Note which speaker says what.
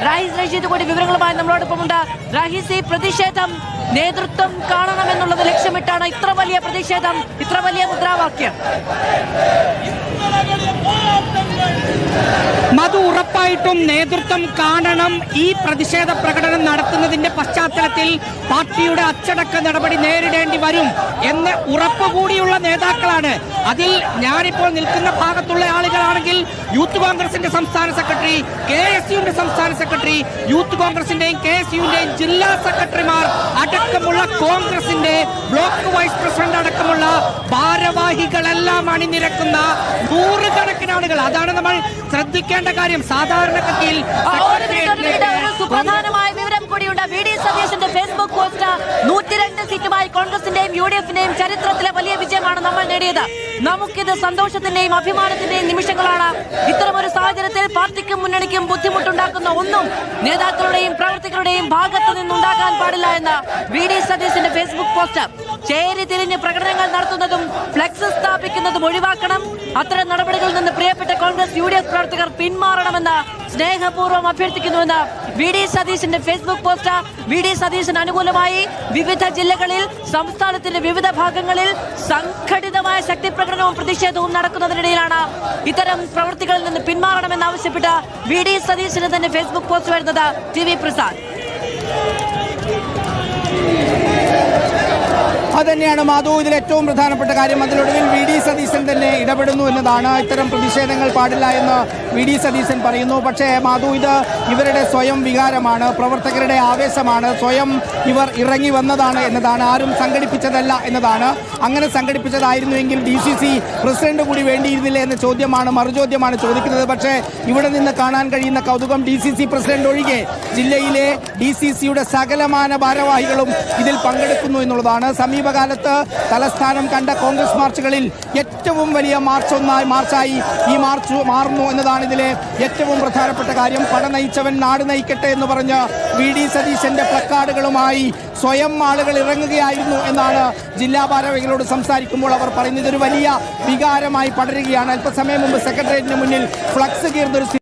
Speaker 1: റാഹിസ് റഷീദ് കൂടി വിവരങ്ങളുമായി നമ്മളോടൊപ്പമുണ്ട്. റാഹിസ്, ഈ പ്രതിഷേധം നേതൃത്വം കാണണമെന്നുള്ളത് ലക്ഷ്യമിട്ടാണ് ഇത്ര വലിയ പ്രതിഷേധം, ഇത്ര വലിയ മുദ്രാവാക്യം?
Speaker 2: മധു, ഉറപ്പായിട്ടും നേതൃത്വം കാണണം. ഈ പ്രതിഷേധ പ്രകടനം നടത്തുന്നതിന്റെ പശ്ചാത്തലത്തിൽ പാർട്ടിയുടെ അച്ചടക്ക നടപടി നേരിടേണ്ടി വരും എന്ന് ഉറപ്പുകൂടിയുള്ള നേതാക്കളാണ്. അതിൽ ഞാനിപ്പോൾ നിൽക്കുന്ന ഭാഗത്തുള്ള ആളുകളാണെങ്കിൽ യൂത്ത് കോൺഗ്രസിന്റെ സംസ്ഥാന സെക്രട്ടറി, KSUവിന്റെ സംസ്ഥാന സെക്രട്ടറി, യൂത്ത് കോൺഗ്രസിന്റെയും KSUവിന്റെയും ജില്ലാ സെക്രട്ടറിമാർ അടക്കമുള്ള കോൺഗ്രസിന്റെ ബ്ലോക്ക് വൈസ് പ്രസിഡന്റ് അടക്കമുള്ള ഭാരവാഹികളെല്ലാം അണിനിരക്കുന്ന നൂറുകണക്കിന് ആളുകൾ. അതാണ് നമ്മൾ ശ്രദ്ധിക്കേണ്ട കാര്യം. സാധാരണഗതിയിൽ
Speaker 1: സുപ്രധാനമായ വിവരം കൂടിയുണ്ട്. VD സതീശന്റെ ഫേസ്ബുക്ക് പോസ്റ്റ് 102 സീറ്റുമായി കോൺഗ്രസിന്റെയും UDFന്റെയും ചരിത്രത്തിലെ വലിയ വിജയമാണ് നമ്മൾ നേടിയത്. നമുക്കിത് സന്തോഷത്തിന്റെയും അഭിമാനത്തിന്റെയും നിമിഷങ്ങളാണ്. ഇത്തരമൊരു സാഹചര്യത്തിൽ പാർട്ടിക്കും മുന്നണിക്കും ബുദ്ധിമുട്ടുണ്ടാക്കുന്ന ഒന്നും നേതാക്കളുടെയും പ്രവർത്തകരുടെയും ഭാഗത്തു നിന്നുണ്ടാകാൻ പാടില്ല എന്ന് VD സതീശന്റെ ഫേസ്ബുക്ക് പോസ്റ്റ്. ചേരി തിരിഞ്ഞ് പ്രകടനങ്ങൾ നടത്തുന്നതും ഫ്ലെക്സ് സ്ഥാപിക്കുന്നതും ഒഴിവാക്കണം. അത്തരം നടപടികളിൽ നിന്ന് പ്രിയപ്പെട്ട കോൺഗ്രസ് UDF പ്രവർത്തകർ പിന്മാറണമെന്ന് സ്നേഹപൂർവ്വം അഭ്യർത്ഥിക്കുന്നുവെന്ന് VD സതീശന്റെ ഫേസ്ബുക്ക് പോസ്റ്റ്. VD സതീശന് അനുകൂലമായി വിവിധ ജില്ലകളിൽ സംസ്ഥാനത്തിന്റെ വിവിധ ഭാഗങ്ങളിൽ സംഘടിതമായ ശക്തി പ്രകടനവും പ്രതിഷേധവും നടക്കുന്നതിനിടയിലാണ് ഇത്തരം പ്രവൃത്തികളിൽ നിന്ന് പിന്മാറണമെന്ന് ആവശ്യപ്പെട്ട് VD സതീശന് തന്നെ ഫേസ്ബുക്ക് പോസ്റ്റ് വരുന്നത്. TV പ്രസാദ്.
Speaker 3: അതുതന്നെയാണ് മാധു, ഇതിൽ ഏറ്റവും പ്രധാനപ്പെട്ട കാര്യം. അതിലൊടുവിൽ VD സതീശൻ തന്നെ ഇടപെടുന്നു എന്നതാണ്. ഇത്തരം പ്രതിഷേധങ്ങൾ പാടില്ല എന്ന് VD സതീശൻ പറയുന്നു. പക്ഷേ മാധു, ഇത് ഇവരുടെ സ്വയം വികാരമാണ്, പ്രവർത്തകരുടെ ആവേശമാണ്, സ്വയം ഇവർ ഇറങ്ങി വന്നതാണ് എന്നതാണ്, ആരും സംഘടിപ്പിച്ചതല്ല എന്നതാണ്. അങ്ങനെ സംഘടിപ്പിച്ചതായിരുന്നുവെങ്കിൽ DCC പ്രസിഡന്റ് കൂടി വേണ്ടിയിരുന്നില്ല എന്ന ചോദ്യമാണ്, മറുചോദ്യമാണ് ചോദിക്കുന്നത്. പക്ഷേ ഇവിടെ നിന്ന് കാണാൻ കഴിയുന്ന കൗതുകം, DCC പ്രസിഡന്റ് ഒഴികെ ജില്ലയിലെ DCCയുടെ സകലമാന ഭാരവാഹികളും ഇതിൽ പങ്കെടുക്കുന്നു എന്നുള്ളതാണ്. സമീപകാലത്ത് തലസ്ഥാനം കണ്ട കോൺഗ്രസ് മാർച്ചുകളിൽ ഏറ്റവും വലിയ മാർച്ചായി ഈ മാർച്ച് മാറുന്നു എന്നതാണ് ഇതിലെ ഏറ്റവും പ്രധാനപ്പെട്ട കാര്യം. പട നയിച്ചവൻ നാട് നയിക്കട്ടെ എന്ന് പറഞ്ഞ് VD സതീശന്റെ പ്ലക്കാർഡുകളുമായി സ്വയം ആളുകൾ ഇറങ്ങുകയായിരുന്നു എന്നാണ് ജില്ലാ ഭാരവാഹികളോട് സംസാരിക്കുമ്പോൾ അവർ പറയുന്നത്. ഇതൊരു വലിയ വികാരമായി പടരുകയാണ്. അല്പസമയം മുമ്പ് സെക്രട്ടേറിയറ്റിന് മുന്നിൽ ഫ്ലക്സ് കീർന്നൊരു